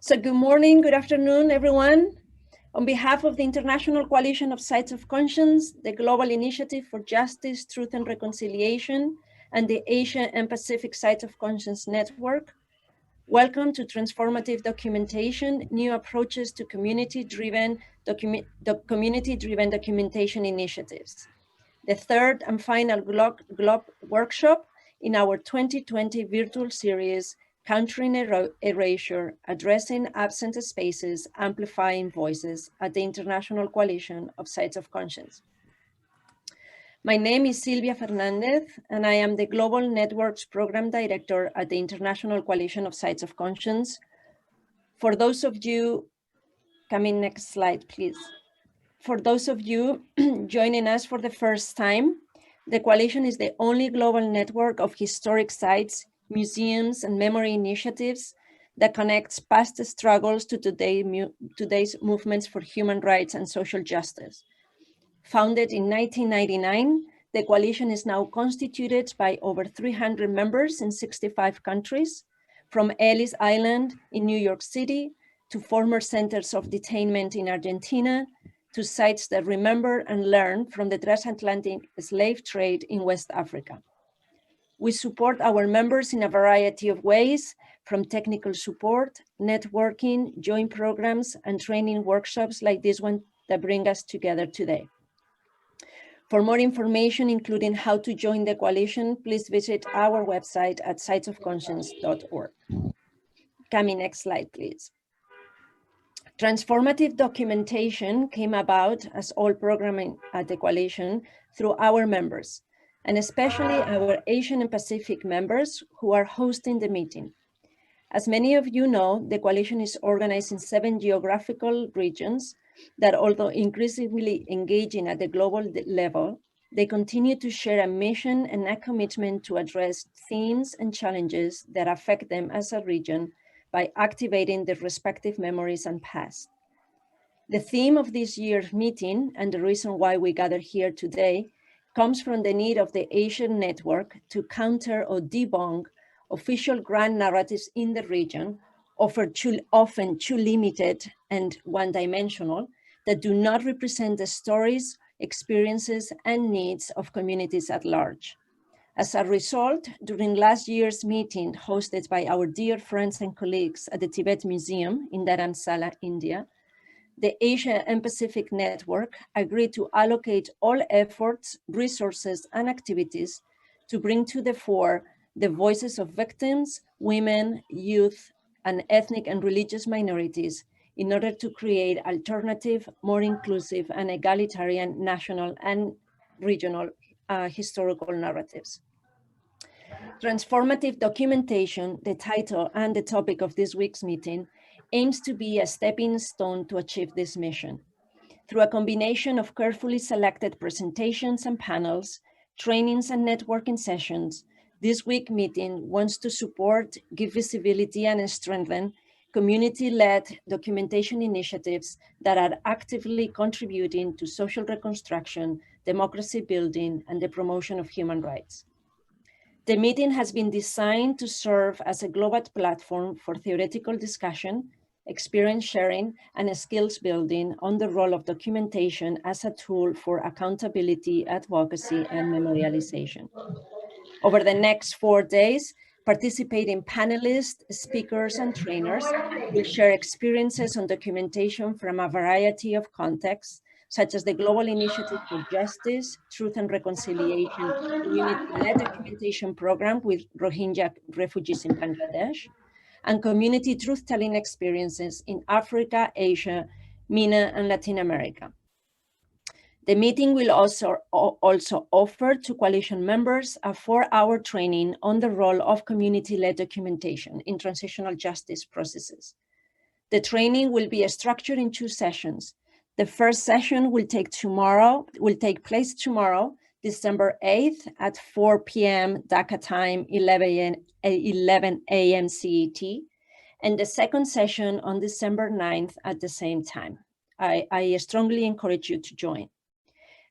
So good morning, good afternoon, everyone. On behalf of the International Coalition of Sites of Conscience, the Global Initiative for Justice, Truth and Reconciliation, and the Asia and Pacific Sites of Conscience Network, welcome to Transformative Documentation, New Approaches to Community-Driven Documentation Initiatives, the third and final GLOB workshop in our 2020 virtual series, Countering Erasure, Addressing Absent Spaces, Amplifying Voices at the International Coalition of Sites of Conscience. My name is Silvia Fernandez, and I am the Global Networks Program Director at the International Coalition of Sites of Conscience. For those of you, coming next slide, please. For those of you joining us for the first time, the Coalition is the only global network of historic sites, museums, and memory initiatives that connects past struggles to today's movements for human rights and social justice. Founded in 1999, the Coalition is now constituted by over 300 members in 65 countries, from Ellis Island in New York City to former centers of detainment in Argentina, to sites that remember and learn from the transatlantic slave trade in West Africa. We support our members in a variety of ways, from technical support, networking, joint programs, and training workshops like this one that bring us together today. For more information, including how to join the Coalition, please visit our website at sitesofconscience.org. Coming next slide, please. Transformative documentation came about, as all programming at the Coalition, through our members, and especially our Asian and Pacific members who are hosting the meeting. As many of you know, the Coalition is organized in 7 geographical regions that, although increasingly engaging at the global level, they continue to share a mission and a commitment to address themes and challenges that affect them as a region by activating their respective memories and past. The theme of this year's meeting, and the reason why we gather here today, comes from the need of the Asian network to counter or debunk official grand narratives in the region, often too limited and one-dimensional, that do not represent the stories, experiences, and needs of communities at large. As a result, during last year's meeting hosted by our dear friends and colleagues at the Tibet Museum in Dharamsala, India, the Asia and Pacific Network agreed to allocate all efforts, resources, and activities to bring to the fore the voices of victims, women, youth, and ethnic and religious minorities in order to create alternative, more inclusive, and egalitarian national and regional historical narratives. Transformative documentation, the title and the topic of this week's meeting, aims to be a stepping stone to achieve this mission. Through a combination of carefully selected presentations and panels, trainings and networking sessions, this week's meeting wants to support, give visibility, and strengthen community-led documentation initiatives that are actively contributing to social reconstruction, democracy building, and the promotion of human rights. The meeting has been designed to serve as a global platform for theoretical discussion, experience sharing, and skills building on the role of documentation as a tool for accountability, advocacy, and memorialization. Over the next 4 days, participating panelists, speakers, and trainers will share experiences on documentation from a variety of contexts, such as the Global Initiative for Justice, Truth and Reconciliation Community-Led Documentation Program with Rohingya refugees in Bangladesh, and community truth-telling experiences in Africa, Asia, MENA, and Latin America. The meeting will also offer to Coalition members a 4-hour training on the role of community-led documentation in transitional justice processes. The training will be structured in 2 sessions. The first session will take place tomorrow, December 8th at 4 p.m. Dhaka time, 11 a.m. CET, and the second session on December 9th at the same time. I strongly encourage you to join.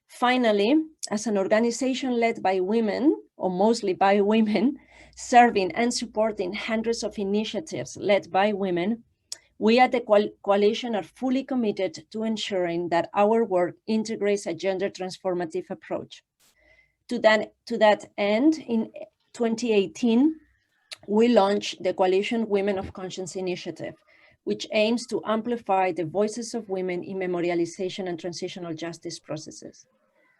Finally, as an organization led by women, or mostly by women, serving and supporting hundreds of initiatives led by women, We at the coalition are fully committed to ensuring that our work integrates a gender transformative approach. To that end, in 2018, we launched the Coalition Women of Conscience Initiative, which aims to amplify the voices of women in memorialization and transitional justice processes.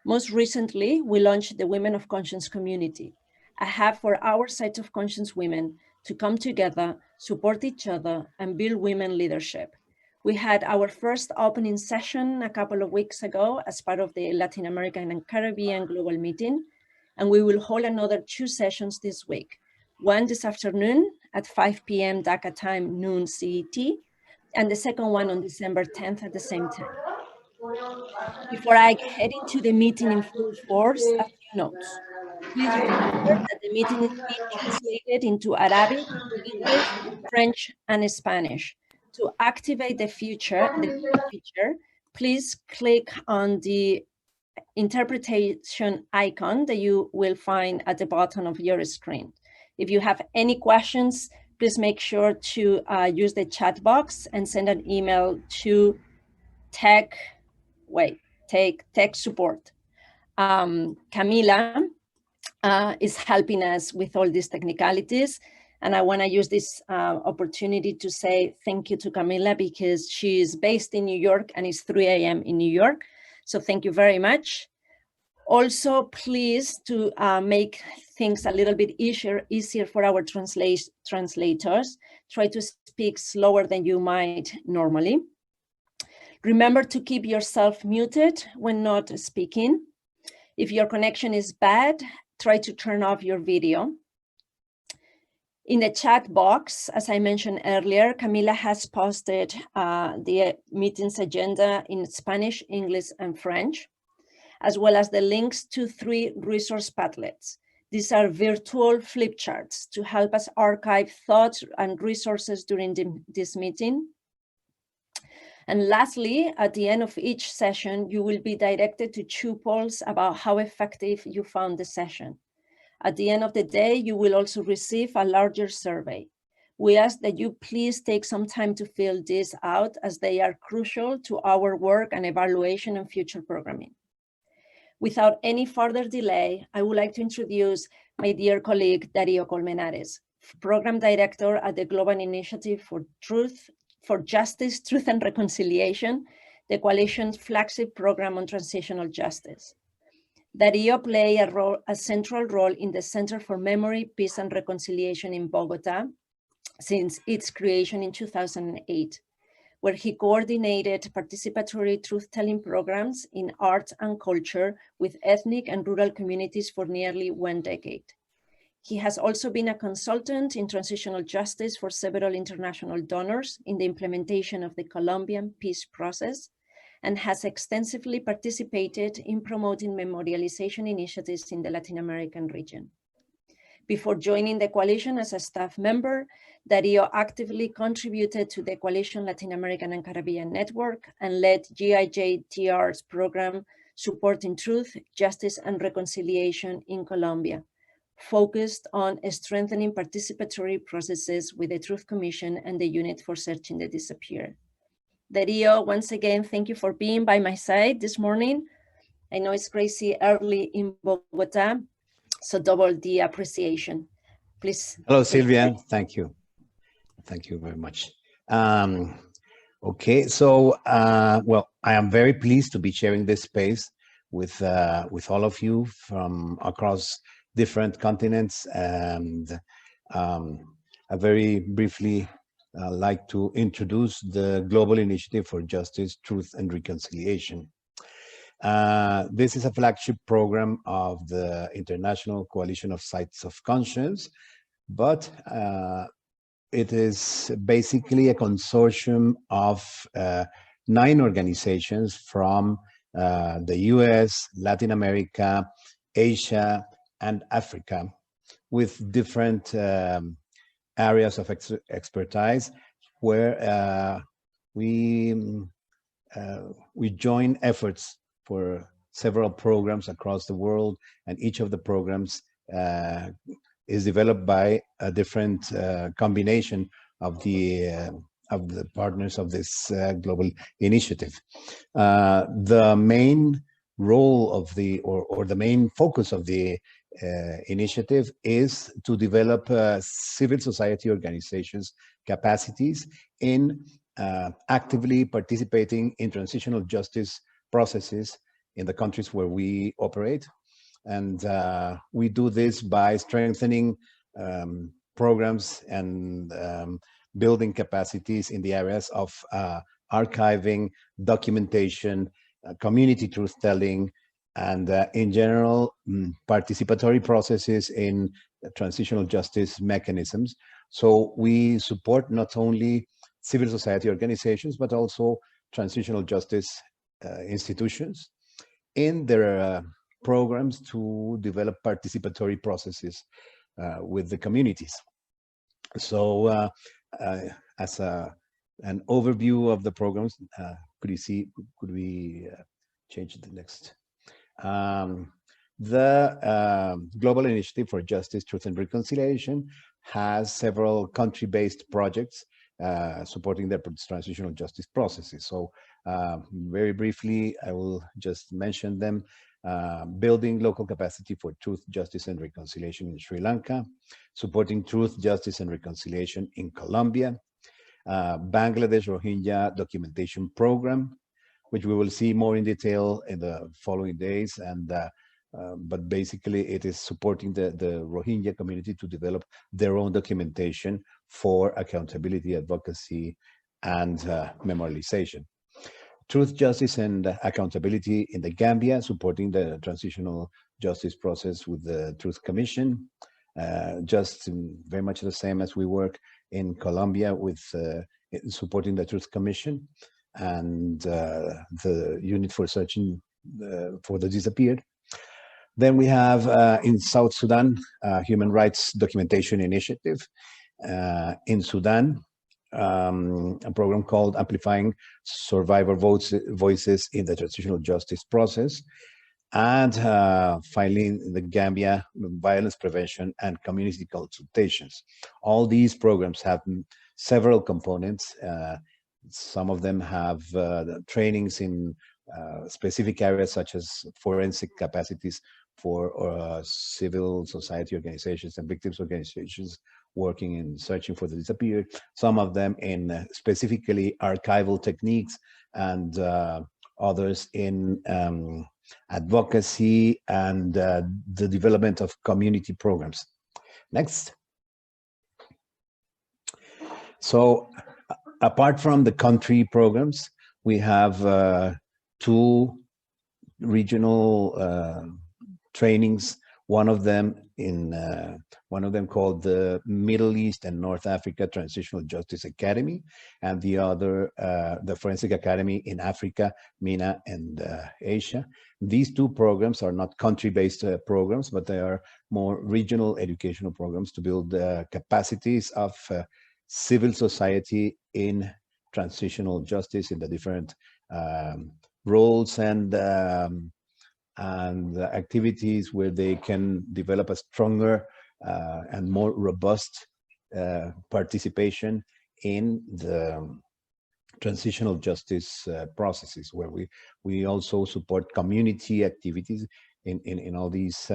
Most recently, we launched the Women of Conscience Community, a hub for our sites of conscience women to come together, support each other, and build women leadership. We had our first opening session a couple of weeks ago as part of the Latin American and Caribbean Global Meeting, and we will hold another 2 sessions this week. One this afternoon at 5 p.m. Dhaka time, noon CET, and the second one on December 10th at the same time. Before I head into the meeting in full force, a few notes. Please remember that the meeting is being translated into Arabic, English, French, and Spanish. To activate the feature, please click on the interpretation icon that you will find at the bottom of your screen. If you have any questions, please make sure to use the chat box and send an email to tech support. Camila is helping us with all these technicalities. And I want to use this opportunity to say thank you to Camila because she is based in New York and it's 3 a.m. in New York. So thank you very much. Also, please to make things a little bit easier for our translators, try to speak slower than you might normally. Remember to keep yourself muted when not speaking. If your connection is bad, try to turn off your video. In the chat box, as I mentioned earlier, Camila has posted the meeting's agenda in Spanish, English, and French, as well as the links to 3 resource Padlets. These are virtual flip charts to help us archive thoughts and resources during this meeting. And lastly, at the end of each session, you will be directed to 2 polls about how effective you found the session. At the end of the day, you will also receive a larger survey. We ask that you please take some time to fill these out as they are crucial to our work and evaluation and future programming. Without any further delay, I would like to introduce my dear colleague, Dario Colmenares, Program Director at the Global Initiative for Justice, Truth and Reconciliation, the Coalition's flagship program on transitional justice. Dario played a central role in the Center for Memory, Peace and Reconciliation in Bogota since its creation in 2008, where he coordinated participatory truth-telling programs in art and culture with ethnic and rural communities for nearly 1 decade. He has also been a consultant in transitional justice for several international donors in the implementation of the Colombian peace process, and has extensively participated in promoting memorialization initiatives in the Latin American region. Before joining the coalition as a staff member, Dario actively contributed to the Coalition Latin American and Caribbean Network and led GIJTR's program Supporting Truth, Justice and Reconciliation in Colombia, focused on strengthening participatory processes with the Truth Commission and the Unit for Searching the Disappeared. Dario, once again, thank you for being by my side this morning. I know it's crazy early in Bogota, so double the appreciation. Please. Hello, Silvia. Thank you. Thank you very much. Okay, so, well, I am very pleased to be sharing this space with all of you from across different continents, and I very briefly like to introduce the Global Initiative for Justice, Truth and Reconciliation. This is a flagship program of the International Coalition of Sites of Conscience, but it is basically a consortium of 9 organizations from the US, Latin America, Asia, and Africa, with different areas of expertise, where we join efforts for several programs across the world, and each of the programs is developed by a different combination of the the partners of this global initiative. The main role of the, or the main focus of the initiative is to develop civil society organizations' capacities in actively participating in transitional justice processes in the countries where we operate. And we do this by strengthening programs and building capacities in the areas of archiving, documentation, community truth-telling, and in general, participatory processes in transitional justice mechanisms. So we support not only civil society organizations, but also transitional justice institutions in their programs to develop participatory processes with the communities. So as an overview of the programs, could we change the next? The Global Initiative for Justice, Truth and Reconciliation has several country-based projects supporting their transitional justice processes. So very briefly, I will just mention them. Building local capacity for truth, justice, and reconciliation in Sri Lanka, supporting truth, justice, and reconciliation in Colombia, Bangladesh Rohingya documentation program, which we will see more in detail in the following days. And but basically, it is supporting the Rohingya community to develop their own documentation for accountability, advocacy, and memorialization. Truth, justice, and accountability in the Gambia, supporting the transitional justice process with the Truth Commission. Just very much the same as we work in Colombia with supporting the Truth Commission and the unit for searching for the disappeared. Then we have in South Sudan, Human Rights Documentation Initiative. In Sudan, a program called Amplifying Survivor Voices in the Transitional Justice Process. And finally, in the Gambia, Violence Prevention and Community Consultations. All these programs have several components. Some of them have trainings in specific areas such as forensic capacities for civil society organizations and victims organizations working in searching for the disappeared. Some of them in specifically archival techniques, and others in advocacy and the development of community programs. Next. So apart from the country programs, we have two regional trainings. One of them called the Middle East and North Africa Transitional Justice Academy, and the other the Forensic Academy in Africa, MENA, and Asia. These two programs are not country-based programs, but they are more regional educational programs to build capacities of civil society in transitional justice in the different roles and activities where they can develop a stronger and more robust participation in the transitional justice processes, where we also support community activities in all these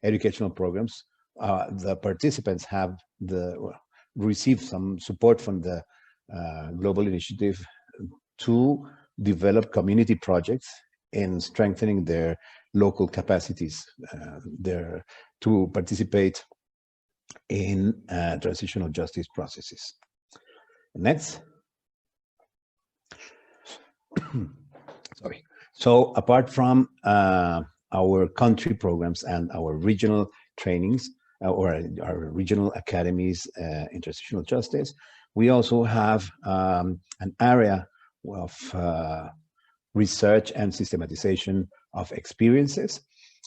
educational programs. The participants have received some support from the Global Initiative to develop community projects in strengthening their local capacities to participate in transitional justice processes. Next. Sorry. So apart from our country programs and our regional trainings, or our regional academies in transitional justice, we also have an area of research and systematization of experiences.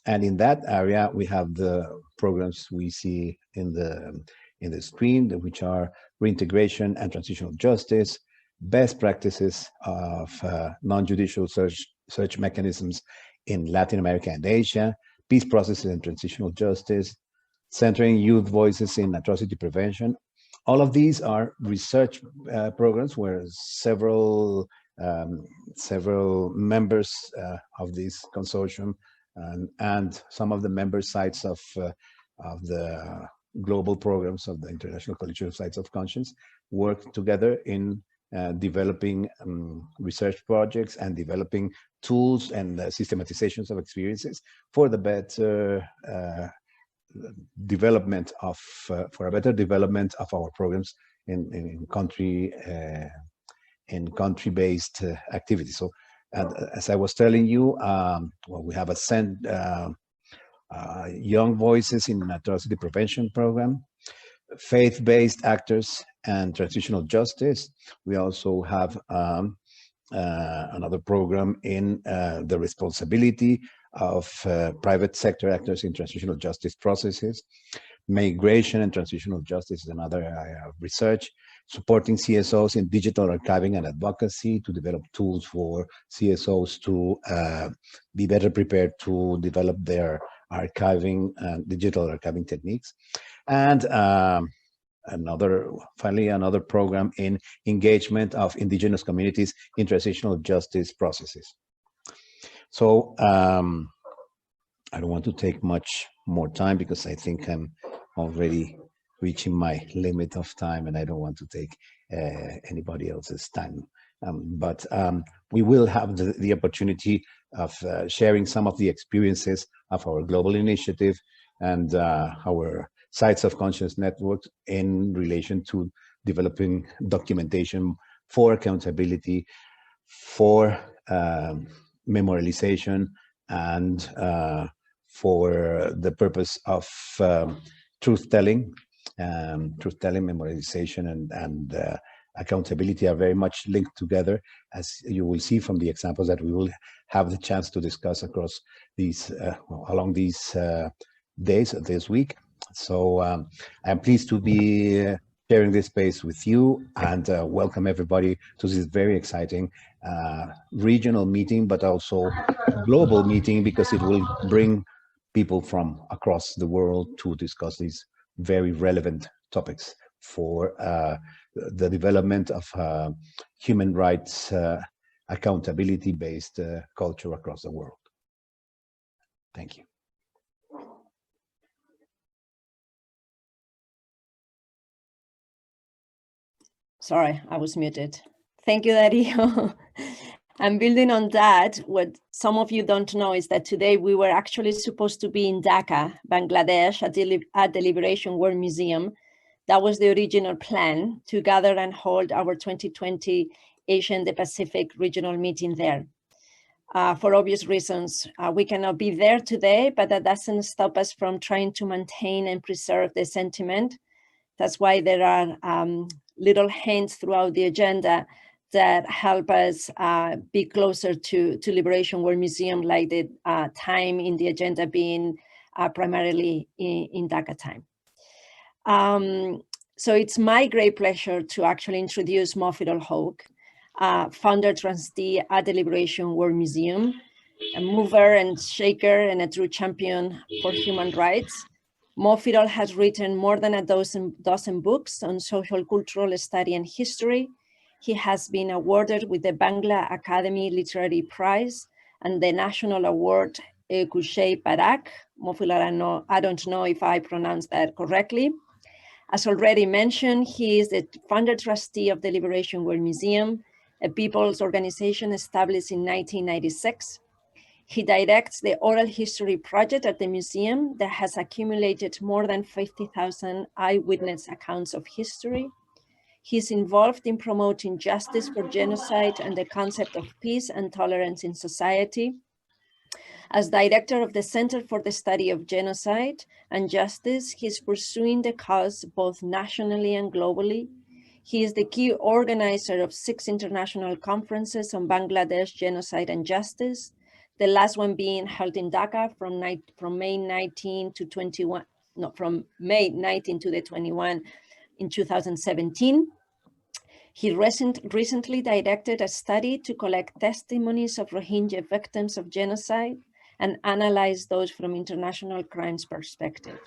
And in that area, we have the programs we see in the screen, which are reintegration and transitional justice, best practices of non-judicial search mechanisms in Latin America and Asia, peace processes and transitional justice, centering youth voices in atrocity prevention. all of these are research programs where several members of this consortium and some of the member sites of the global programs of the International Coalition of Sites of Conscience work together in developing research projects and developing tools and systematizations of experiences for the better development of for a better development of our programs in country-based activities. So, as I was telling you, well, we have a young voices in atrocity prevention program, faith-based actors and transitional justice. We also have another program in the responsibility of private sector actors in transitional justice processes. Migration and transitional justice is another area of research, supporting CSOs in digital archiving and advocacy to develop tools for CSOs to be better prepared to develop their archiving and digital archiving techniques. And finally, another program in engagement of indigenous communities in transitional justice processes. So I don't want to take much more time because I think I'm already reaching my limit of time and I don't want to take anybody else's time. But we will have the opportunity of sharing some of the experiences of our global initiative and our Sites of Conscience network in relation to developing documentation for accountability, for memorialization, and for the purpose of truth-telling. Truth-telling, memorialization, and accountability are very much linked together, as you will see from the examples that we will have the chance to discuss across these, along these days of this week. So I'm pleased to be sharing this space with you and welcome everybody to this very exciting regional meeting, but also global meeting, because it will bring people from across the world to discuss these very relevant topics for the development of human rights accountability-based culture across the world. Thank you. Sorry, I was muted. Thank you, Dario. And building on that, what some of you don't know is that today we were actually supposed to be in Dhaka, Bangladesh, at the Liberation War Museum. That was the original plan, to gather and hold our 2020 Asian-Pacific regional meeting there. For obvious reasons, we cannot be there today, but that doesn't stop us from trying to maintain and preserve the sentiment. That's why there are little hints throughout the agenda that help us be closer to Liberation War Museum, like the time in the agenda being primarily in Dhaka time. So it's my great pleasure to actually introduce Mofidul Hoque, founder trustee at the Liberation War Museum, a mover and shaker and a true champion for human rights. Mofidul has written more than a dozen books on social, cultural study and history. He has been awarded with the Bangla Academy Literary Prize and the National Award Kushay Parak. Mofidul, I don't know if I pronounced that correctly. As already mentioned, he is the founder trustee of the Liberation War Museum, a people's organization established in 1996. He directs the Oral History Project at the museum that has accumulated more than 50,000 eyewitness accounts of history. He's involved in promoting justice for genocide and the concept of peace and tolerance in society. As director of the Center for the Study of Genocide and Justice, he's pursuing the cause both nationally and globally. He is the key organizer of 6 international conferences on Bangladesh genocide and justice, the last one being held in Dhaka from May 19 to 21, no, from May 19 to the 21 in 2017. He recently directed a study to collect testimonies of Rohingya victims of genocide and analyze those from international crimes perspective.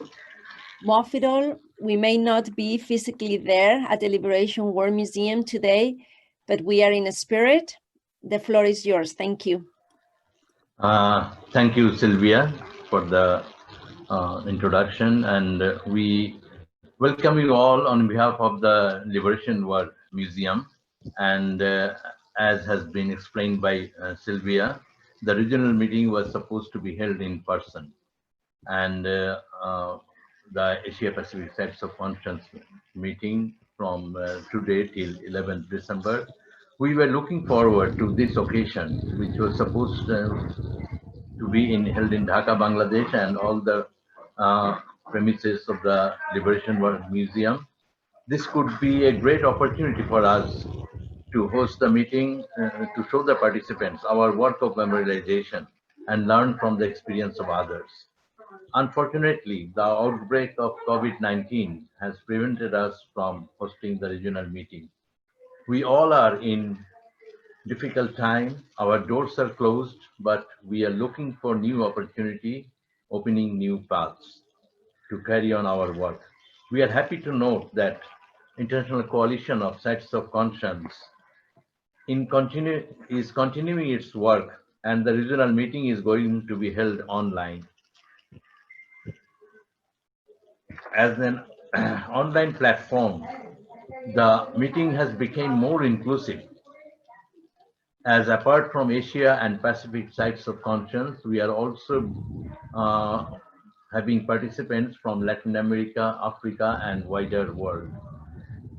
Mofidul, we may not be physically there at the Liberation War Museum today, but we are in a spirit. The floor is yours. Thank you. Thank you, Silvia, for the introduction, and we welcome you all on behalf of the Liberation War Museum. And as has been explained by Silvia, the regional meeting was supposed to be held in person, and the Asia Pacific Sets of Conscience meeting from today till 11th December. We were looking forward to this occasion, which was supposed to be held in Dhaka, Bangladesh, and all the premises of the Liberation War Museum. This could be a great opportunity for us to host the meeting, to show the participants our work of memorialization and learn from the experience of others. Unfortunately, the outbreak of COVID-19 has prevented us from hosting the regional meeting. We all are in difficult time. Our doors are closed, but we are looking for new opportunity, opening new paths to carry on our work. We are happy to note that International Coalition of Sites of Conscience is continuing its work, and the regional meeting is going to be held online. As an online platform, the meeting has become more inclusive, as apart from Asia and Pacific Sites of Conscience, we are also having participants from Latin America, Africa, and wider world.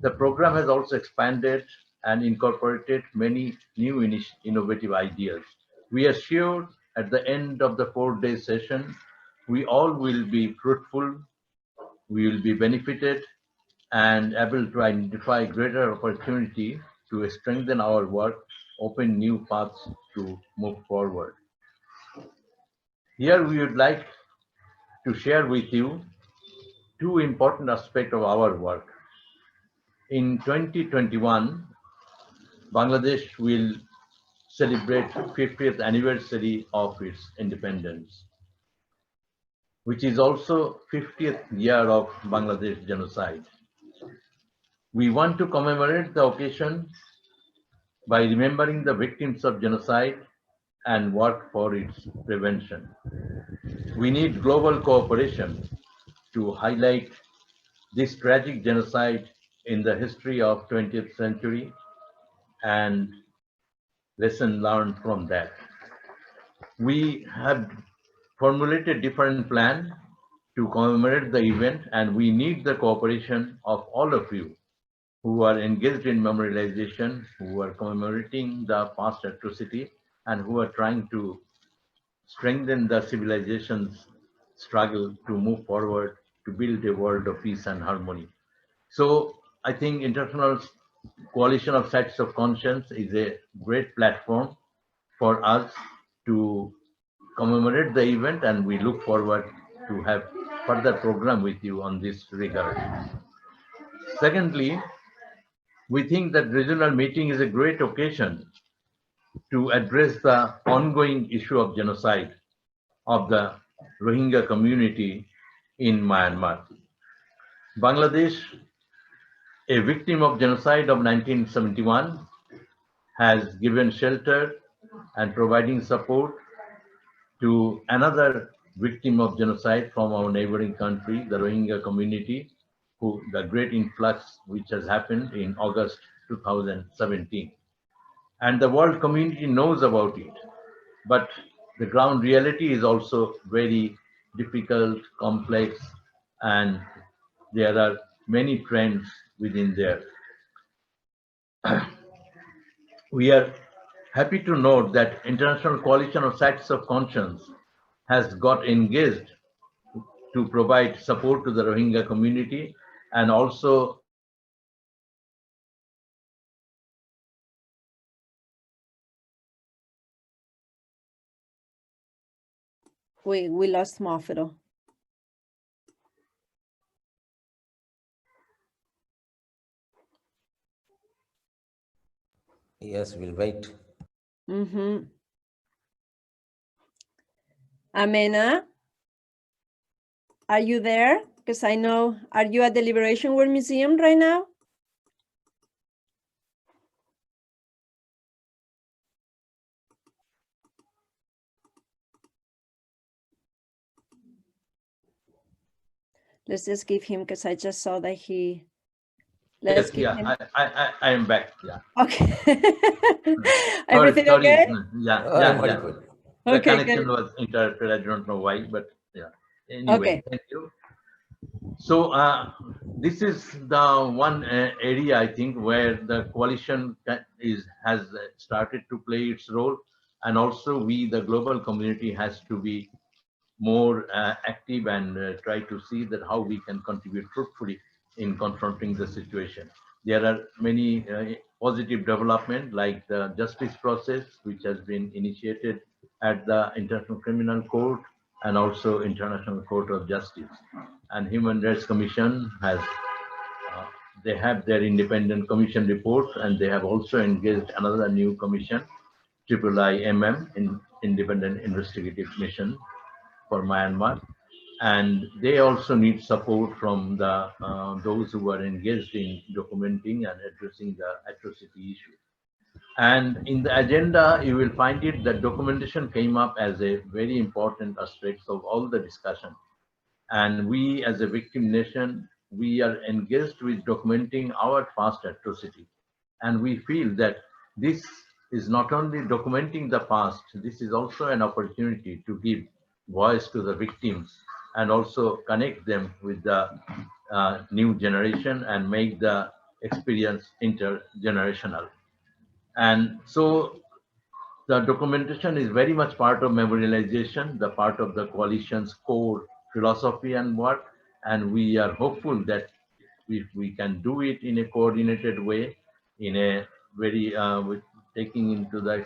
The program has also expanded and incorporated many new innovative ideas. We are sure at the end of the 4-day session, we all will be fruitful, we will be benefited, and able to identify greater opportunity to strengthen our work, open new paths to move forward. Here we would like to share with you two important aspects of our work. In 2021, Bangladesh will celebrate 50th anniversary of its independence, which is also 50th year of Bangladesh genocide. We want to commemorate the occasion by remembering the victims of genocide and work for its prevention. We need global cooperation to highlight this tragic genocide in the history of 20th century and lesson learned from that. We have formulated different plans to commemorate the event, and we need the cooperation of all of you who are engaged in memorialization, who are commemorating the past atrocity, and who are trying to strengthen the civilization's struggle to move forward to build a world of peace and harmony. So I think International Coalition of Sites of Conscience is a great platform for us to commemorate the event, and we look forward to have further program with you on this regard. Secondly, we think that regional meeting is a great occasion to address the ongoing issue of genocide of the Rohingya community in Myanmar. Bangladesh, a victim of genocide of 1971, has given shelter and providing support to another victim of genocide from our neighboring country, the Rohingya community, the great influx which has happened in August 2017. And the world community knows about it, but the ground reality is also very difficult, complex, and there are many trends within there. We are happy to note that International Coalition of Sites of Conscience has got engaged to provide support to the Rohingya community, and also We lost Mofidul. Yes, we'll wait. Amena, are you there? Because I know, are you at the Liberation War Museum right now? Let's just give him, because I just saw that he. Let's Yes, yeah, him. I am back. Yeah. Okay. Everything sorry. okay? Yeah, yeah. The Okay, connection good. was interrupted. I don't know why, but yeah. Anyway, Okay. thank you. So this is the one area I think where the coalition has started to play its role, and also we, the global community, has to be more active and try to see that how we can contribute fruitfully in confronting the situation. There are many positive development like the justice process, which has been initiated at the International Criminal Court and also International Court of Justice. And Human Rights Commission has, they have their independent commission report, and they have also engaged another new commission, IIIMM, in Independent Investigative Mission for Myanmar, and they also need support from the those who are engaged in documenting and addressing the atrocity issue. And in the agenda, you will find it that documentation came up as a very important aspect of all the discussion. And we, as a victim nation, we are engaged with documenting our past atrocity. And we feel that this is not only documenting the past, this is also an opportunity to give voice to the victims and also connect them with the new generation and make the experience intergenerational. And so the documentation is very much part of memorialization, the part of the coalition's core philosophy and work. And we are hopeful that if we can do it in a coordinated way, in a very, with taking into the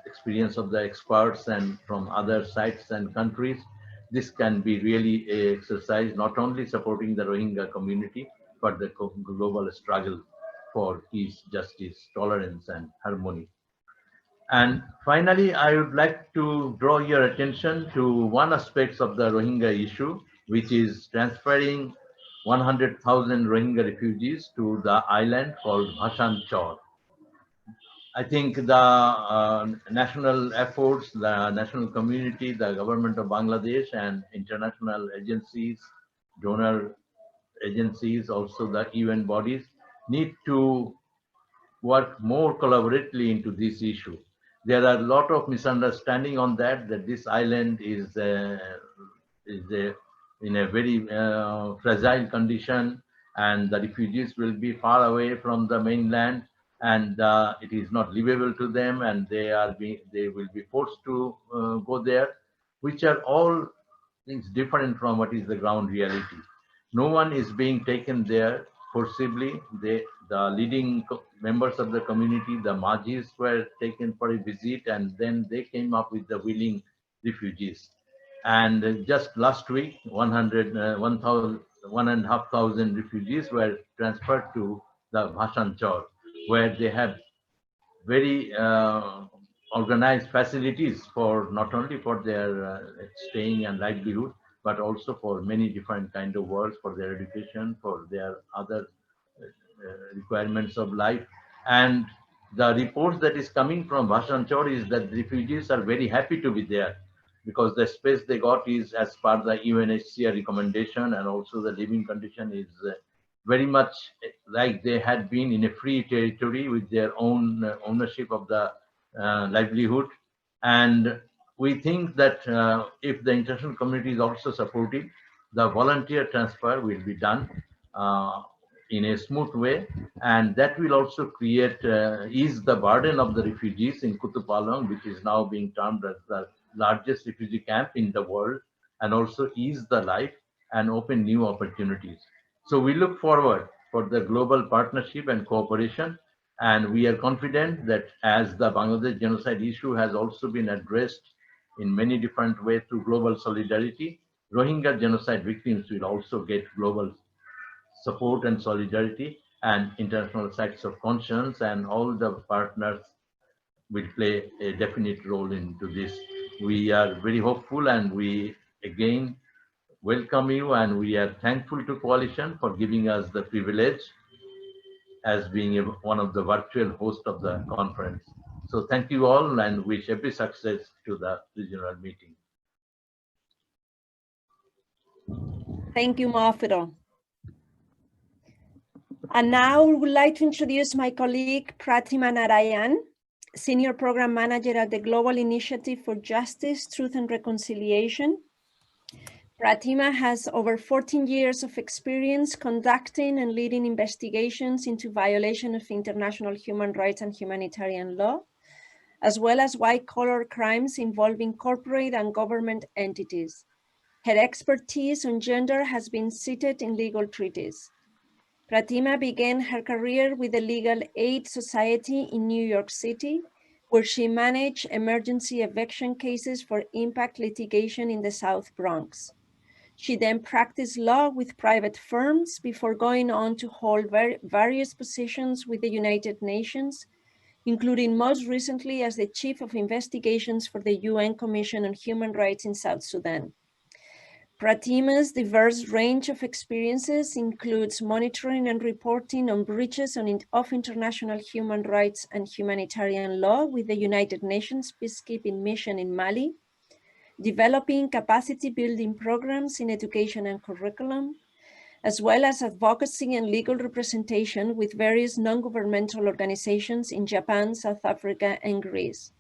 experience of the experts and from other sites and countries, this can be really a exercise, not only supporting the Rohingya community, but the global struggle for peace, justice, tolerance, and harmony. And finally, I would like to draw your attention to one aspect of the Rohingya issue, which is transferring 100,000 Rohingya refugees to the island called Bhasan Char. I think the national efforts, the national community, the government of Bangladesh and international agencies, donor agencies, also the UN bodies need to work more collaboratively into this issue. There are a lot of misunderstanding on that this island is in a very fragile condition, and the refugees will be far away from the mainland, and it is not livable to them, and they will be forced to go there, which are all things different from what is the ground reality. No one is being taken there forcibly. The leading members of the community, the Majis, were taken for a visit, and then they came up with the willing refugees. And just last week, 1,500 refugees were transferred to the Bhasan Char, where they have very organized facilities for not only for their staying and livelihood, but also for many different kind of works, for their education, for their other requirements of life. And the reports that is coming from Bhasan Char is that refugees are very happy to be there, because the space they got is as per the UNHCR recommendation, and also the living condition is very much like they had been in a free territory with their own ownership of the livelihood. And we think that if the international community is also supportive, the volunteer transfer will be done in a smooth way, and that will also create ease the burden of the refugees in Kutupalong, which is now being termed as the largest refugee camp in the world, and also ease the life and open new opportunities. So we look forward for the global partnership and cooperation, and we are confident that as the Bangladesh genocide issue has also been addressed in many different ways through global solidarity, Rohingya genocide victims will also get global support and solidarity and international sites of conscience, and all the partners will play a definite role into this. We are very hopeful, and we again welcome you, and we are thankful to Coalition for giving us the privilege as being one of the virtual hosts of the conference. So thank you all and wish every success to the regional meeting. Thank you, Mofidul. And now I would like to introduce my colleague, Pratimanarayan, Senior Program Manager at the Global Initiative for Justice, Truth and Reconciliation. Pratima has over 14 years of experience conducting and leading investigations into violation of international human rights and humanitarian law, as well as white-collar crimes involving corporate and government entities. Her expertise on gender has been cited in legal treaties. Pratima began her career with the Legal Aid Society in New York City, where she managed emergency eviction cases for impact litigation in the South Bronx. She then practiced law with private firms before going on to hold various positions with the United Nations, including most recently as the Chief of Investigations for the UN Commission on Human Rights in South Sudan. Pratima's diverse range of experiences includes monitoring and reporting on breaches of international human rights and humanitarian law with the United Nations Peacekeeping Mission in Mali, developing capacity building programs in education and curriculum, as well as advocacy and legal representation with various non-governmental organizations in Japan, South Africa, and Greece.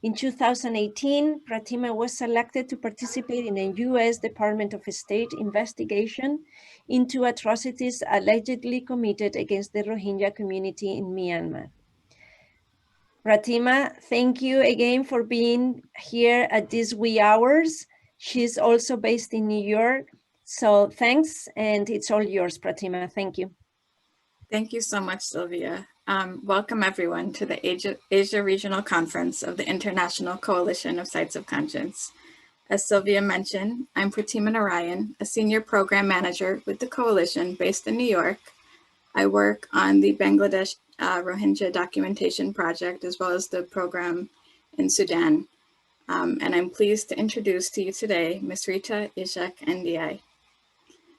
In 2018, Pratima was selected to participate in a US Department of State investigation into atrocities allegedly committed against the Rohingya community in Myanmar. Pratima, thank you again for being here at these wee hours. She's also based in New York. So thanks, and it's all yours, Pratima. Thank you. Thank you so much, Silvia. Welcome everyone to the Asia Regional Conference of the International Coalition of Sites of Conscience. As Silvia mentioned, I'm Pratimanarayan, a senior program manager with the coalition based in New York. I work on the Bangladesh Rohingya documentation project, as well as the program in Sudan. And I'm pleased to introduce to you today, Ms. Rita Ishaq-Ndiaye.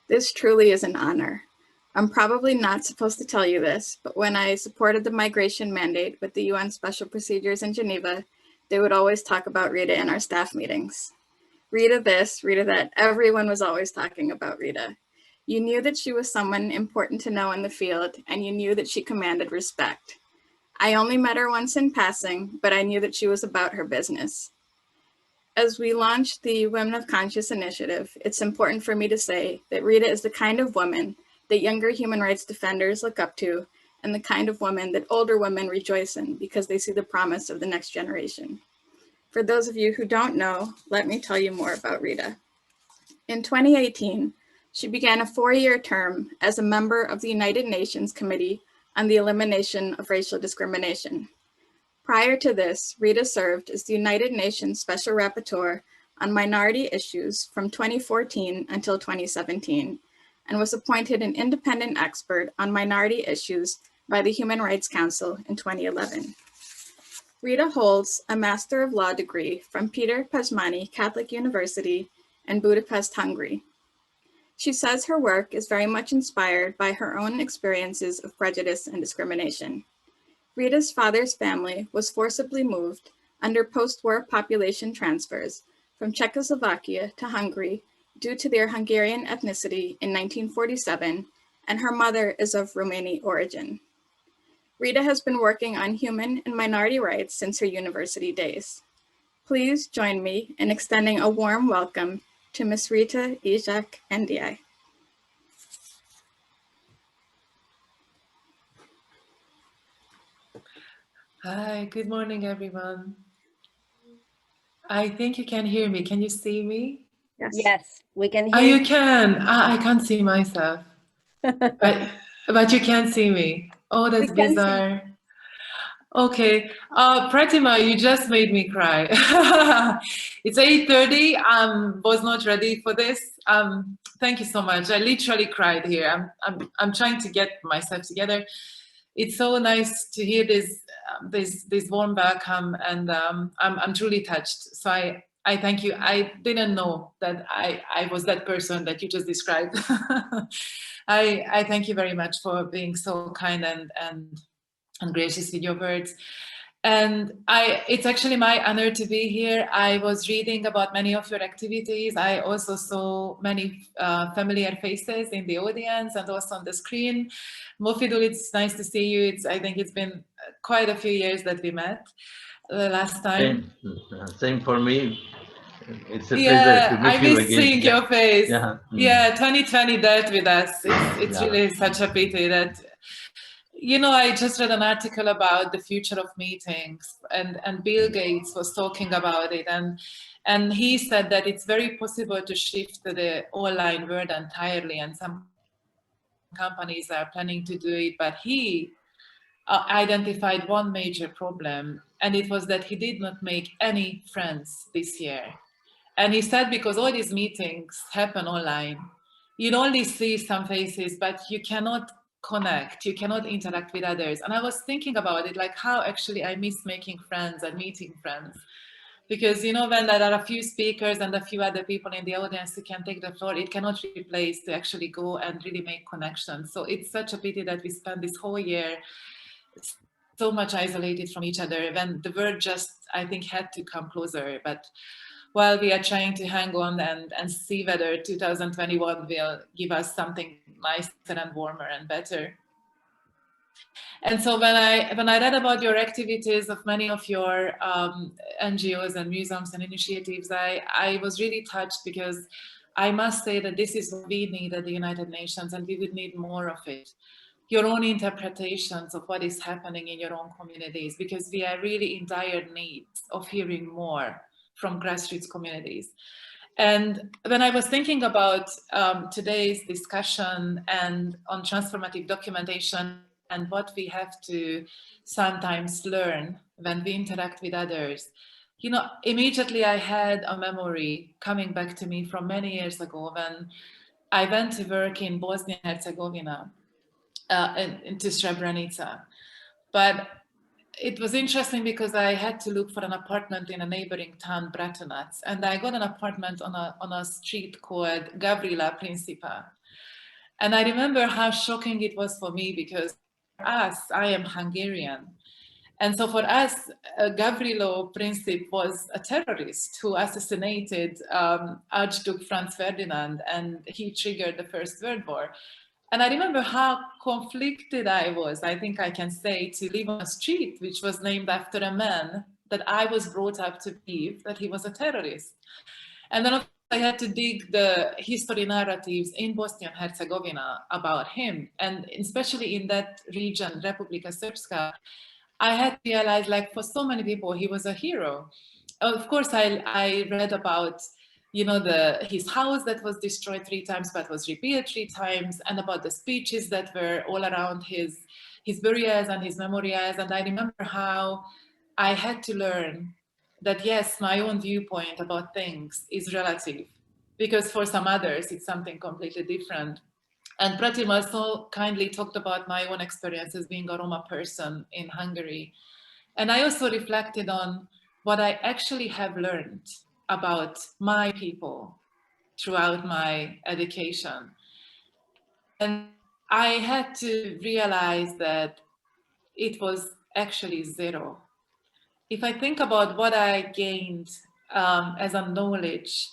This truly is an honor. I'm probably not supposed to tell you this, but when I supported the migration mandate with the UN Special Procedures in Geneva, they would always talk about Rita in our staff meetings. Rita this, Rita that, everyone was always talking about Rita. You knew that she was someone important to know in the field, and you knew that she commanded respect. I only met her once in passing, but I knew that she was about her business. As we launched the Women of Conscience initiative, it's important for me to say that Rita is the kind of woman that younger human rights defenders look up to, and the kind of woman that older women rejoice in because they see the promise of the next generation. For those of you who don't know, let me tell you more about Rita. In 2018, she began a 4-year term as a member of the United Nations Committee on the Elimination of Racial Discrimination. Prior to this, Rita served as the United Nations Special Rapporteur on minority issues from 2014 until 2017, and was appointed an independent expert on minority issues by the Human Rights Council in 2011. Rita holds a Master of Law degree from Peter Pazmani Catholic University in Budapest, Hungary. She says her work is very much inspired by her own experiences of prejudice and discrimination. Rita's father's family was forcibly moved under post-war population transfers from Czechoslovakia to Hungary due to their Hungarian ethnicity in 1947, and her mother is of Romani origin. Rita has been working on human and minority rights since her university days. Please join me in extending a warm welcome to Ms. Rita Ishaq-Ndiaye. Hi, good morning, everyone. I think you can hear me. Can you see me? Yes, we can hear Oh, you can. I can't see myself. but you can see me. Oh, that's bizarre. Okay, Pratima, you just made me cry. It's 8:30. Was not ready for this. Thank you so much. I literally cried here. I'm trying to get myself together. It's so nice to hear this warm welcome, and I'm truly touched. So I thank you. I didn't know that I was that person that you just described. I thank you very much for being so kind and gracious with your words. And it's actually my honor to be here. I was reading about many of your activities. I also saw many familiar faces in the audience and also on the screen. Mofidul, it's nice to see you. I think it's been quite a few years that we met the last time. Same for me. It's a pleasure to meet you again. I miss seeing your face. Yeah. Yeah, 2020 dealt with us. It's really such a pity that, you know, I just read an article about the future of meetings, and Bill Gates was talking about it, and he said that it's very possible to shift to the online world entirely, and some companies are planning to do it, but he identified one major problem, and it was that he did not make any friends this year. And he said, because all these meetings happen online, you only see some faces, but you cannot connect, you cannot interact with others. And I was thinking about it, like how actually I miss making friends and meeting friends. Because, you know, when there are a few speakers and a few other people in the audience who can take the floor, it cannot replace to actually go and really make connections. So it's such a pity that we spend this whole year so much isolated from each other, when the world just, I think, had to come closer. But while we are trying to hang on and see whether 2021 will give us something nicer and warmer and better. And so when I read about your activities of many of your NGOs and museums and initiatives, I was really touched, because I must say that this is what we need at the United Nations, and we would need more of it. Your own interpretations of what is happening in your own communities, because we are really in dire need of hearing more from grassroots communities. And when I was thinking about today's discussion and on transformative documentation and what we have to sometimes learn when we interact with others, you know, immediately I had a memory coming back to me from many years ago when I went to work in Bosnia and Herzegovina, into Srebrenica. But it was interesting because I had to look for an apartment in a neighboring town, Bratunac, and I got an apartment on a street called Gavrila Principa. And I remember how shocking it was for me, because for us, I am Hungarian. And so for us, Gavrilo Princip was a terrorist who assassinated Archduke Franz Ferdinand, and he triggered the First World War. And I remember how conflicted I was, I think I can say, to live on a street which was named after a man that I was brought up to believe that he was a terrorist. And then I had to dig the history narratives in Bosnia and Herzegovina about him. And especially in that region, Republika Srpska, I had to realize, like, for so many people, he was a hero. Of course, I read about, you know, his house that was destroyed 3 times but was rebuilt 3 times, and about the speeches that were all around his burials and his memorials. And I remember how I had to learn that, yes, my own viewpoint about things is relative, because for some others, it's something completely different. And Pratima so kindly talked about my own experience as being a Roma person in Hungary. And I also reflected on what I actually have learned about my people throughout my education. And I had to realize that it was actually zero. If I think about what I gained as a knowledge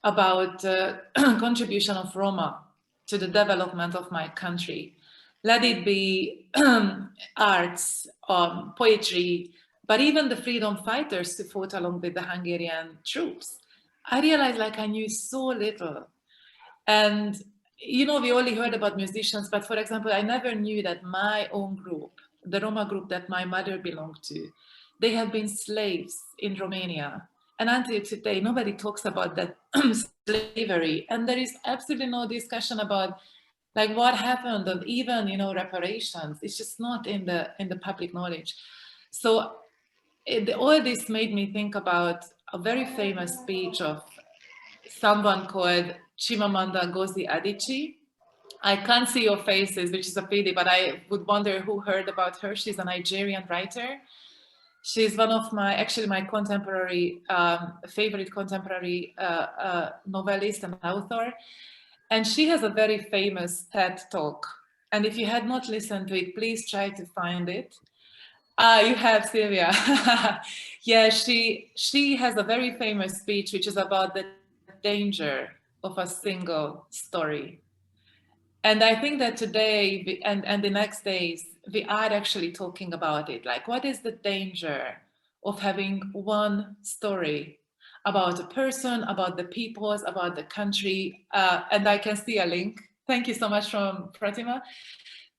about the contribution of Roma to the development of my country, let it be arts, poetry, but even the freedom fighters who fought along with the Hungarian troops, I realized, like, I knew so little. And, you know, we only heard about musicians, but for example, I never knew that my own group, the Roma group that my mother belonged to, they have been slaves in Romania. And until today, nobody talks about that slavery. And there is absolutely no discussion about, like, what happened, and even, you know, reparations. It's just not in the public knowledge. So all this made me think about a very famous speech of someone called Chimamanda Ngozi Adichie. I can't see your faces, which is a pity, but I would wonder who heard about her. She's a Nigerian writer. She's one of my, actually my contemporary, favorite contemporary novelist and author. And she has a very famous TED talk. And if you had not listened to it, please try to find it. You have, Silvia. Yeah, she has a very famous speech, which is about the danger of a single story. And I think that today and the next days, we are actually talking about it. Like, what is the danger of having one story about a person, about the peoples, about the country? And I can see a link. Thank you so much from Pratima.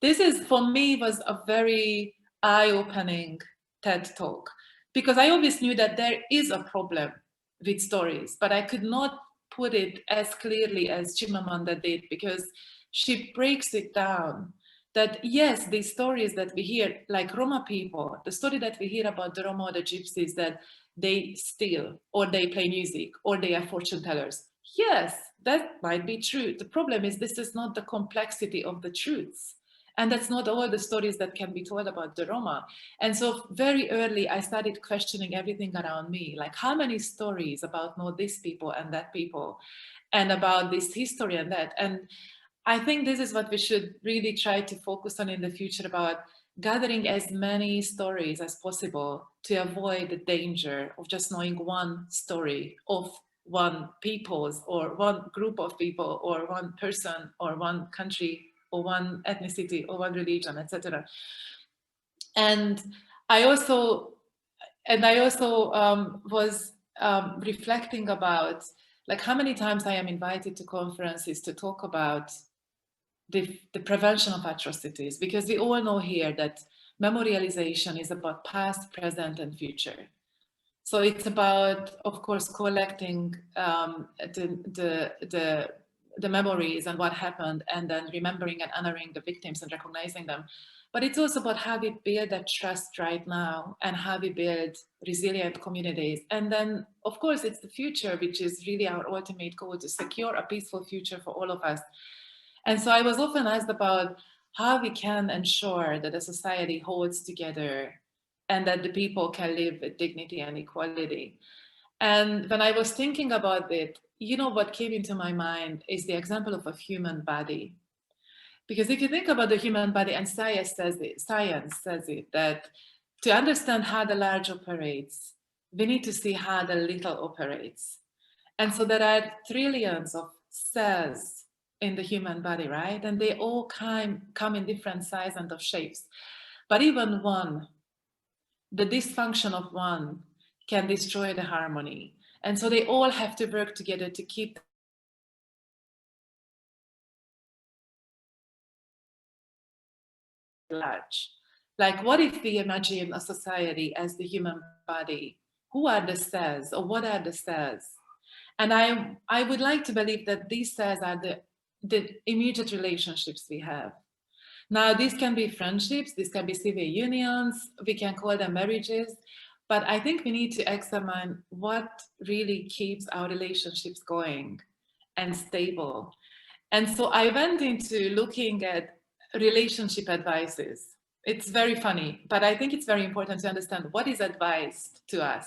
This is, for me, was a very eye-opening TED talk, because I always knew that there is a problem with stories, but I could not put it as clearly as Chimamanda did, because she breaks it down that yes, these stories that we hear, like Roma people, the story that we hear about the Roma or the Gypsies, that they steal or they play music or they are fortune tellers. Yes, that might be true. The problem is this is not the complexity of the truths. And that's not all the stories that can be told about the Roma. And so very early, I started questioning everything around me, like how many stories about this people and that people, and about this history and that. And I think this is what we should really try to focus on in the future, about gathering as many stories as possible to avoid the danger of just knowing one story of one people's or one group of people or one person or one country or one ethnicity or one religion, etc. And I also was reflecting about like how many times I am invited to conferences to talk about the prevention of atrocities, because we all know here that memorialization is about past, present, and future. So it's about, of course, collecting the memories and what happened, and then remembering and honoring the victims and recognizing them. But it's also about how we build that trust right now and how we build resilient communities. And then, of course, it's the future, which is really our ultimate goal, to secure a peaceful future for all of us. And so I was often asked about how we can ensure that a society holds together and that the people can live with dignity and equality. And when I was thinking about it, you know, what came into my mind is the example of a human body. Because if you think about the human body, and science says it, that to understand how the large operates, we need to see how the little operates. And so there are trillions of cells in the human body, right? And they all come in different sizes and of shapes. But even one, the dysfunction of one can destroy the harmony. And so they all have to work together to keep large. Like, what if we imagine a society as the human body? Who are the cells, or what are the cells? And I would like to believe that these cells are the immediate relationships we have. Now, these can be friendships, these can be civil unions, we can call them marriages, but I think we need to examine what really keeps our relationships going and stable. And so I went into looking at relationship advices. It's very funny, but I think it's very important to understand what is advised to us.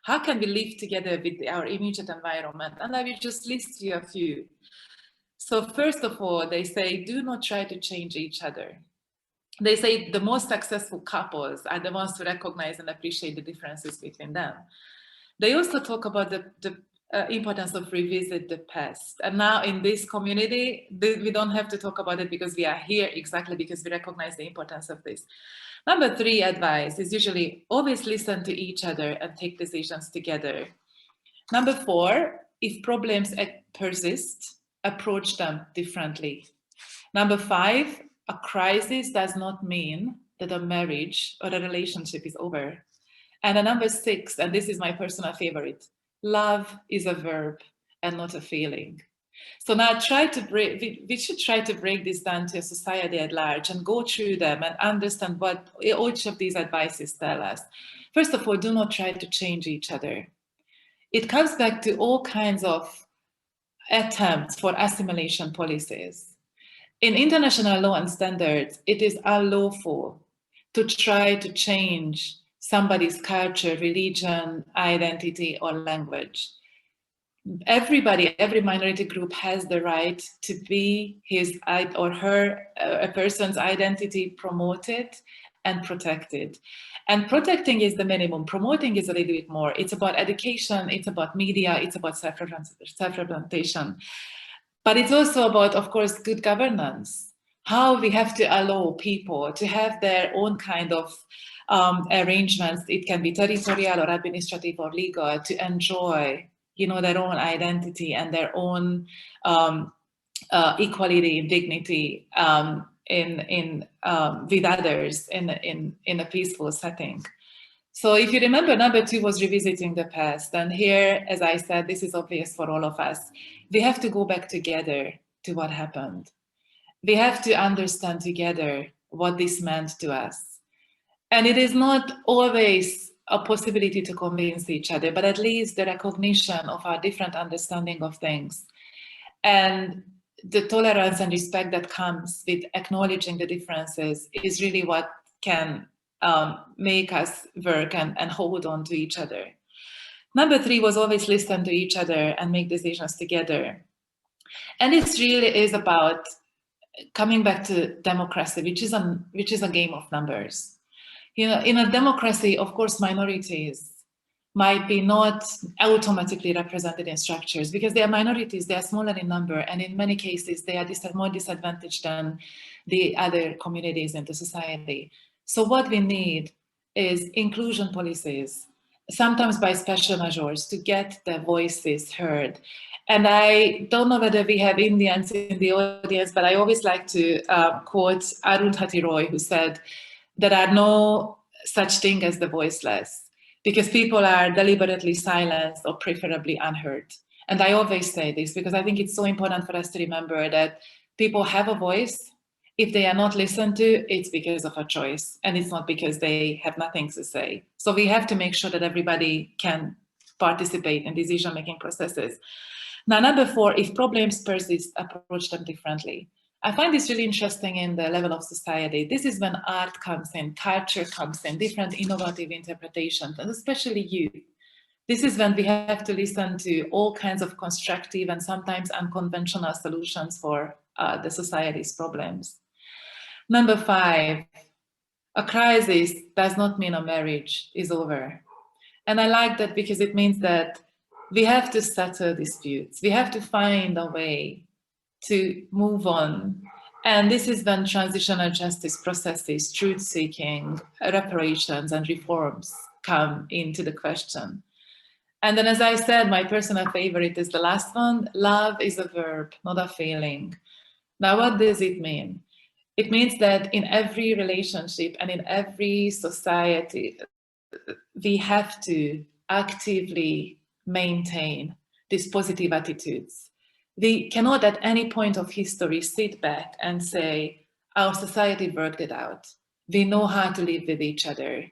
How can we live together with our immediate environment? And I will just list you a few. So first of all, they say, do not try to change each other. They say the most successful couples are the ones who recognize and appreciate the differences between them. They also talk about the importance of revisit the past. And now in this community, we don't have to talk about it because we are here exactly because we recognize the importance of this. Number 3 advice is usually always listen to each other and take decisions together. Number 4, if problems persist, approach them differently. Number 5, a crisis does not mean that a marriage or a relationship is over. And number 6, and this is my personal favorite, love is a verb and not a feeling. So now we should try to break this down to a society at large and go through them and understand what each of these advices tell us. First of all, do not try to change each other. It comes back to all kinds of attempts for assimilation policies. In international law and standards, it is unlawful to try to change somebody's culture, religion, identity, or language. Everybody, every minority group has the right to be his or her, a person's identity promoted and protected. And protecting is the minimum, promoting is a little bit more. It's about education, it's about media, it's about self-representation. But it's also about, of course, good governance, how we have to allow people to have their own kind of arrangements. It can be territorial or administrative or legal, to enjoy, you know, their own identity and their own equality and dignity with others in a peaceful setting. So if you remember, number 2 was revisiting the past. And here, as I said, this is obvious for all of us. We have to go back together to what happened. We have to understand together what this meant to us. And it is not always a possibility to convince each other, but at least the recognition of our different understanding of things. And the tolerance and respect that comes with acknowledging the differences is really what can make us work and hold on to each other. Number 3 was always listen to each other and make decisions together. And it really is about coming back to democracy, which is a game of numbers. You know, in a democracy, of course, minorities might be not automatically represented in structures because they are minorities, they are smaller in number, and in many cases, they are more disadvantaged than the other communities in the society. So what we need is inclusion policies, sometimes by special measures, to get their voices heard. And I don't know whether we have Indians in the audience, but I always like to quote Arundhati Roy, who said, there are no such thing as the voiceless, because people are deliberately silenced or preferably unheard. And I always say this because I think it's so important for us to remember that people have a voice. If they are not listened to, it's because of a choice, and it's not because they have nothing to say. So we have to make sure that everybody can participate in decision-making processes. Now, number 4, if problems persist, approach them differently. I find this really interesting in the level of society. This is when art comes in, culture comes in, different innovative interpretations, and especially youth. This is when we have to listen to all kinds of constructive and sometimes unconventional solutions for the society's problems. Number 5, a crisis does not mean a marriage is over. And I like that because it means that we have to settle disputes. We have to find a way to move on. And this is when transitional justice processes, truth-seeking, reparations, and reforms come into the question. And then, as I said, my personal favorite is the last one. Love is a verb, not a feeling. Now, what does it mean? It means that in every relationship and in every society, we have to actively maintain these positive attitudes. We cannot at any point of history sit back and say, our society worked it out. We know how to live with each other.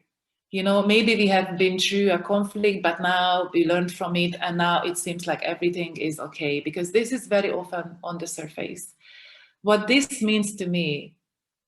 You know, maybe we have been through a conflict, but now we learned from it, and now it seems like everything is okay, because this is very often on the surface. What this means to me,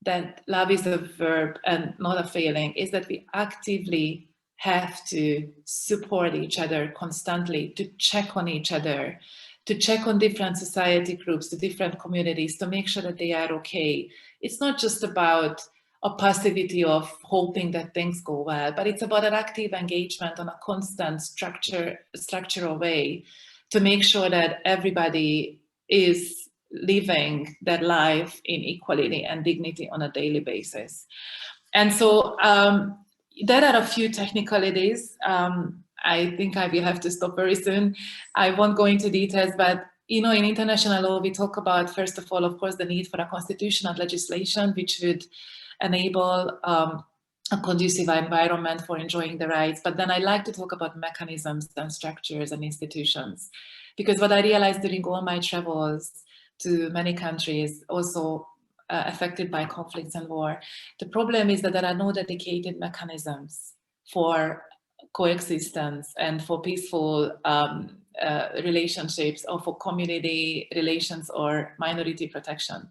that love is a verb and not a feeling, is that we actively have to support each other constantly, to check on each other, to check on different society groups, the different communities, to make sure that they are okay. It's not just about a passivity of hoping that things go well, but it's about an active engagement on a constant structural way to make sure that everybody is living their life in equality and dignity on a daily basis. And so there are a few technicalities. I think I will have to stop very soon. I won't go into details, but you know, in international law, we talk about, first of all, of course, the need for a constitutional legislation which would enable a conducive environment for enjoying the rights. But then I like to talk about mechanisms and structures and institutions, because what I realized during all my travels to many countries, also affected by conflicts and war, the problem is that there are no dedicated mechanisms for coexistence and for peaceful relationships, or for community relations or minority protection.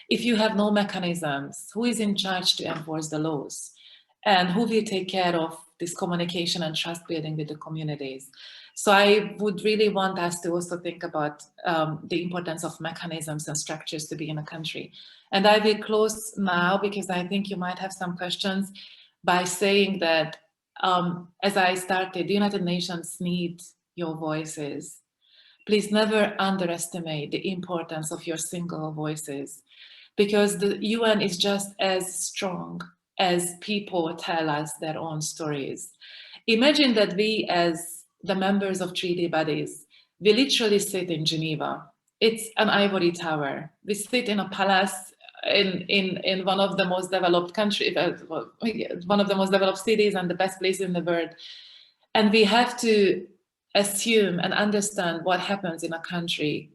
If you have no mechanisms, who is in charge to enforce the laws? And who will take care of this communication and trust building with the communities. So I would really want us to also think about the importance of mechanisms and structures to be in a country. And I will close now because I think you might have some questions by saying that as I started, the United Nations needs your voices. Please never underestimate the importance of your single voices, because the UN is just as strong as people tell us their own stories. Imagine that we, as the members of treaty bodies, we literally sit in Geneva. It's an ivory tower. We sit in a palace in one of the most developed countries, one of the most developed cities and the best place in the world. And we have to assume and understand what happens in a country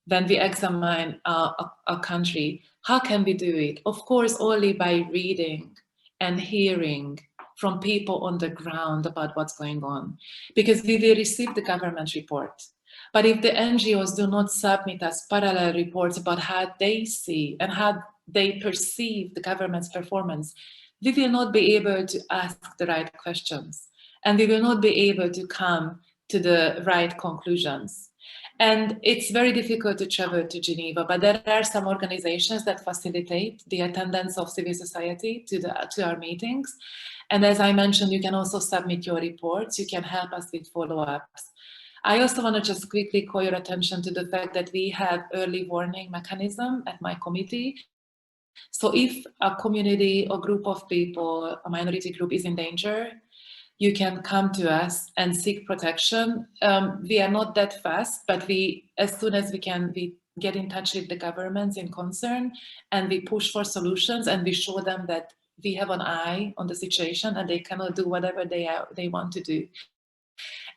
when we examine a country. How can we do it? Of course, only by reading and hearing from people on the ground about what's going on, because we will receive the government report. But if the NGOs do not submit us parallel reports about how they see and how they perceive the government's performance, we will not be able to ask the right questions, and we will not be able to come to the right conclusions. And it's very difficult to travel to Geneva, but there are some organizations that facilitate the attendance of civil society to our meetings. And as I mentioned, you can also submit your reports. You can help us with follow-ups. I also want to just quickly call your attention to the fact that we have early warning mechanism at my committee. So if a community or group of people, a minority group is in danger, you can come to us and seek protection. We are not that fast, but as soon as we can, we get in touch with the governments in concern, and we push for solutions, and we show them that we have an eye on the situation and they cannot do whatever they want to do.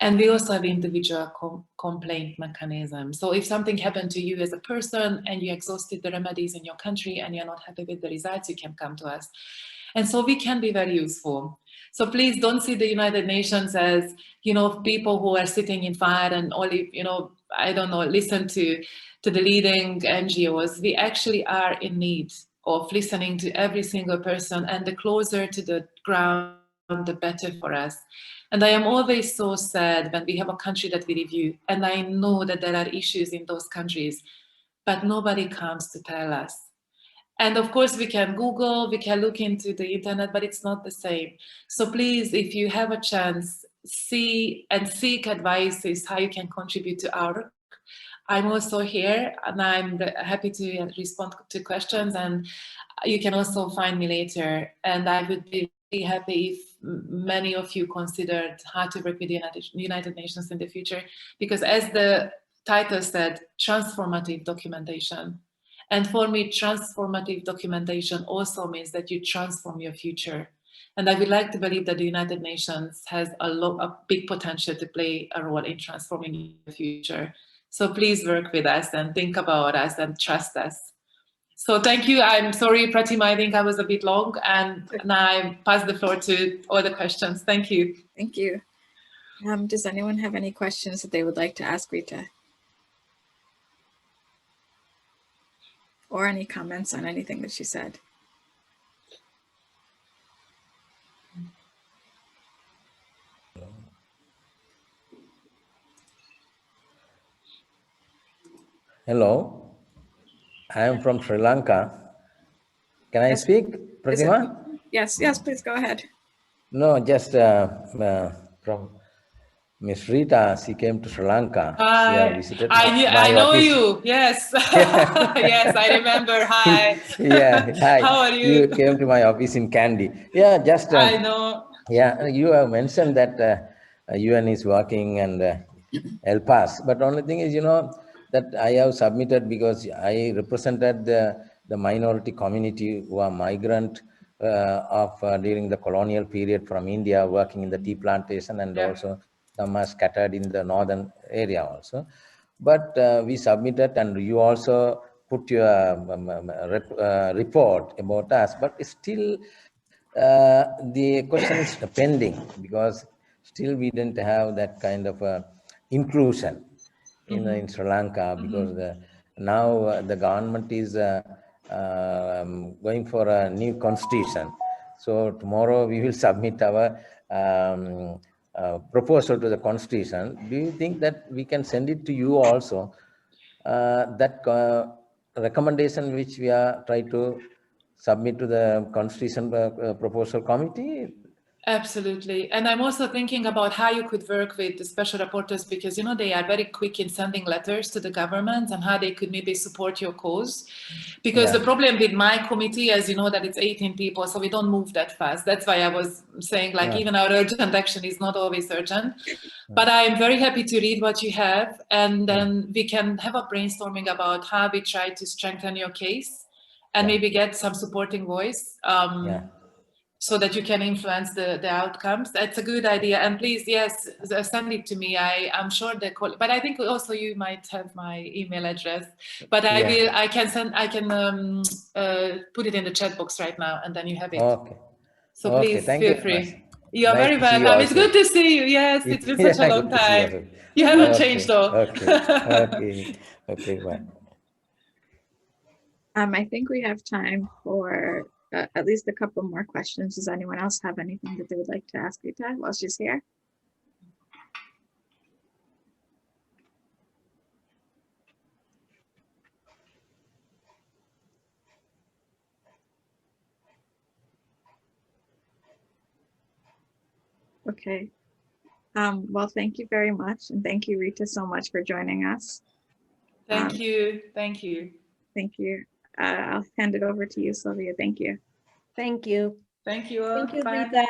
And we also have individual complaint mechanisms. So if something happened to you as a person and you exhausted the remedies in your country and you're not happy with the results, you can come to us. And so we can be very useful. So please don't see the United Nations as, people who are sitting in fire and only, listen to the leading NGOs. We actually are in need of listening to every single person, and the closer to the ground, the better for us. And I am always so sad when we have a country that we review, and I know that there are issues in those countries, but nobody comes to tell us. And of course, we can Google, we can look into the internet, but it's not the same. So please, if you have a chance, see and seek advices how you can contribute to our work. I'm also here, and I'm happy to respond to questions, and you can also find me later. And I would be really happy if many of you considered how to work with the United Nations in the future, because as the title said, transformative documentation. And for me, transformative documentation also means that you transform your future. And I would like to believe that the United Nations has a big potential to play a role in transforming the future. So please work with us and think about us and trust us. So thank you. I'm sorry, Pratima, I think I was a bit long, and now I pass the floor to all the questions. Thank you. Thank you. Does anyone have any questions that they would like to ask Rita? Or any comments on anything that she said? Hello, I am from Sri Lanka. Can I speak, Pratima? Yes, please go ahead. No, just from Miss Rita. She came to Sri Lanka. She visited I know office. You. Yes, yes, I remember. Hi. Yeah, hi. How are you? You came to my office in Kandy. Yeah, just. I know. Yeah, you have mentioned that UN is working and help us. But the only thing is, that I have submitted because I represented the minority community who are migrant during the colonial period from India, working in the tea plantation, and also some are scattered in the northern area also. But we submitted, and you also put your report about us, but still the question is pending, because still we didn't have that kind of inclusion in Sri Lanka, because now the government is going for a new constitution. So tomorrow we will submit our proposal to the constitution, do you think that we can send it to you also? That recommendation which we are trying to submit to the constitution proposal committee? Absolutely. And I'm also thinking about how you could work with the special rapporteurs, because, you know, they are very quick in sending letters to the government, and how they could maybe support your cause. Because the problem with my committee, as you know, that it's 18 people, so we don't move that fast. That's why I was saying, like, even our urgent action is not always urgent. But I'm very happy to read what you have, and then we can have a brainstorming about how we try to strengthen your case, and maybe get some supporting voice. So that you can influence the outcomes. That's a good idea. And please, yes, send it to me. I'm sure but I think also you might have my email address. But I can put it in the chat box right now, and then you have it. Okay. So please feel free. You are Nice very welcome. It's good to see you. Yes, it's been such a long time. You haven't changed though. Okay, bye. I think we have time for at least a couple more questions. Does anyone else have anything that they would like to ask Rita while she's here? Okay. Well, thank you very much. And thank you, Rita, so much for joining us. Thank you. Thank you. Thank you. I'll hand it over to you, Silvia. Thank you. Thank you. Thank you. Thank you, Bye. Rita.